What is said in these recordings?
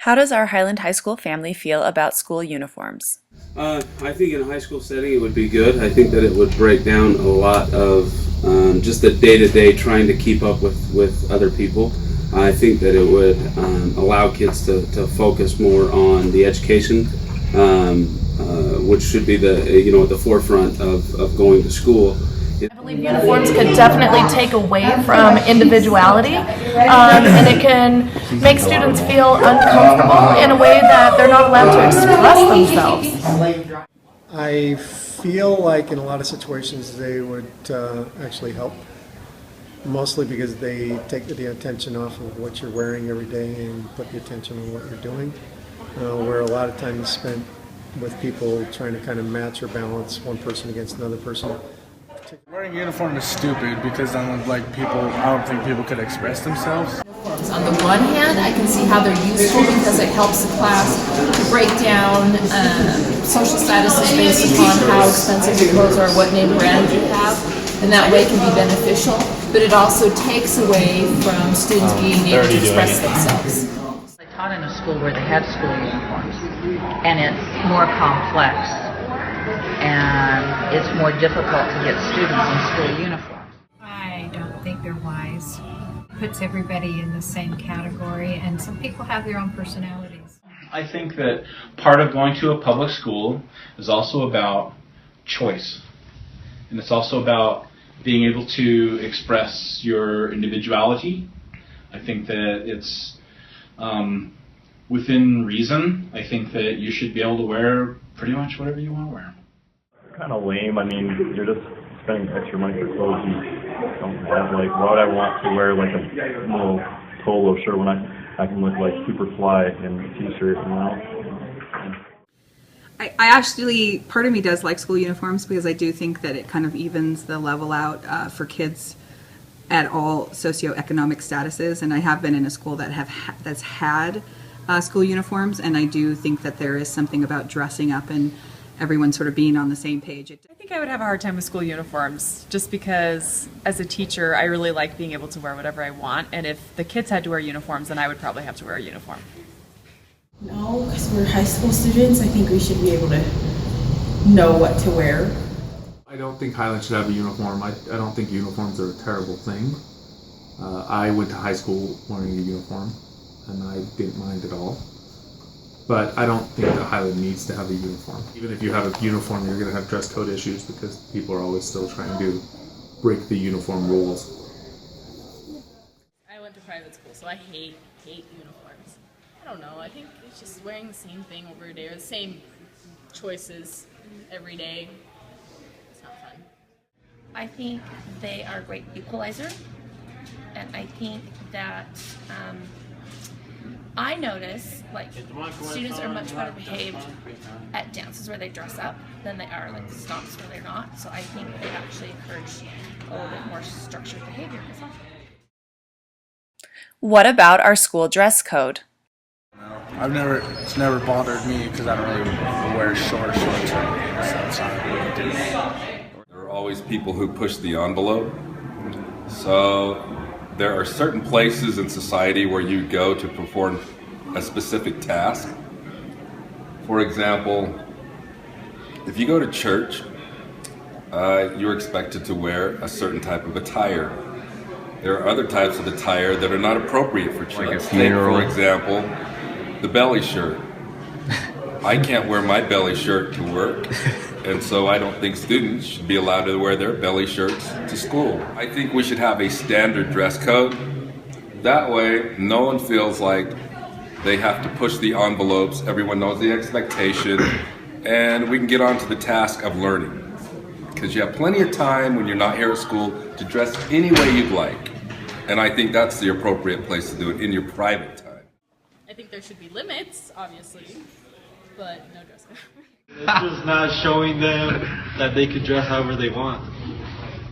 How does our Highland High School family feel about school uniforms? I think in a high school setting it would be good. I think that it would break down a lot of just the day-to-day trying to keep up with other people. I think that it would allow kids to focus more on the education, which should be at the forefront of going to school. I believe uniforms could definitely take away from individuality, and it can make students feel uncomfortable in a way that they're not allowed to express themselves. I feel like in a lot of situations they would actually help, mostly because they take the attention off of what you're wearing every day and put the attention on what you're doing, where a lot of time is spent with people trying to kind of match or balance one person against another person. Wearing a uniform is stupid because I don't think people could express themselves. On the one hand, I can see how they're useful because it helps the class to break down social statuses based upon how expensive your clothes are, what name brand you have, and that way can be beneficial. But it also takes away from students being able to express themselves. I taught in a school where they had school uniforms, and it's more complex, and it's more difficult to get students in school uniforms. I don't think they're wise. Puts everybody in the same category, and some people have their own personalities. I think that part of going to a public school is also about choice, and it's also about being able to express your individuality. I think that it's within reason. I think that you should be able to wear pretty much whatever you want to wear. Kind of lame. I mean, you're just spending extra money for clothes you don't have. Like, why would I want to wear like a little polo shirt when I can look like super fly in a t-shirt, you know? I actually, part of me does like school uniforms because I do think that it kind of evens the level out for kids at all socioeconomic statuses, and I have been in a school that's had school uniforms, and I do think that there is something about dressing up and everyone sort of being on the same page. I think I would have a hard time with school uniforms just because as a teacher I really like being able to wear whatever I want, and if the kids had to wear uniforms then I would probably have to wear a uniform. No, because we're high school students. I think we should be able to know what to wear. I don't think Highland should have a uniform. I don't think uniforms are a terrible thing. I went to high school wearing a uniform and I didn't mind at all. But I don't think that Highland needs to have a uniform. Even if you have a uniform, you're going to have dress code issues because people are always still trying to break the uniform rules. I went to private school, so I hate uniforms. I don't know, I think it's just wearing the same thing every day, or the same choices every day. It's not fun. I think they are a great equalizer, and I think that I notice like students are much better behaved at dances where they dress up than they are like stomps where they're not. So I think they actually encourage a little bit more structured behavior. What about our school dress code? It's never bothered me because I don't really wear shorts or anything, so it's not a big deal. There are always people who push the envelope. So there are certain places in society where you go to perform a specific task. For example, if you go to church, you're expected to wear a certain type of attire. There are other types of attire that are not appropriate for church. Like a funeral. For example, the belly shirt. I can't wear my belly shirt to work, and so I don't think students should be allowed to wear their belly shirts to school. I think we should have a standard dress code. That way, no one feels like they have to push the envelopes, everyone knows the expectation, and we can get on to the task of learning. Because you have plenty of time when you're not here at school to dress any way you'd like. And I think that's the appropriate place to do it, in your private time. I think there should be limits, obviously, but no dress code. It's just not showing them that they could dress however they want.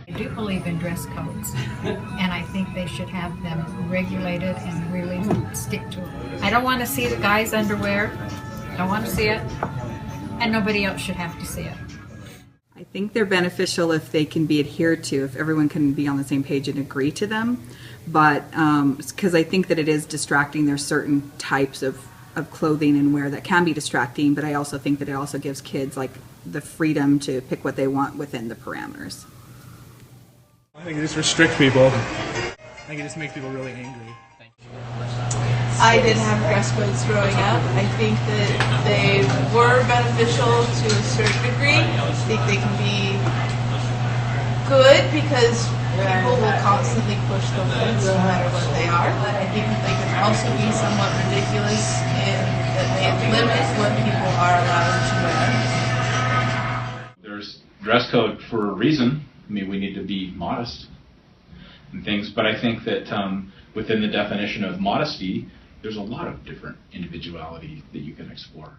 I do believe in dress codes, and I think they should have them regulated and really stick to it. I don't want to see the guy's underwear. Don't want to see it, and nobody else should have to see it. I think they're beneficial if they can be adhered to, if everyone can be on the same page and agree to them. But because I think that it is distracting, there's certain types of of clothing and wear that can be distracting, but I also think that it also gives kids like the freedom to pick what they want within the parameters. I think it just restricts people. I think it just makes people really angry. I didn't have dress codes growing up. I think that they were beneficial to a certain degree. I think they can be good because people will constantly push the limits no matter what they are. I think that they can also be somewhat ridiculous in that they limit what people are allowed to wear. There's dress code for a reason. I mean, we need to be modest and things, but I think that within the definition of modesty, there's a lot of different individuality that you can explore.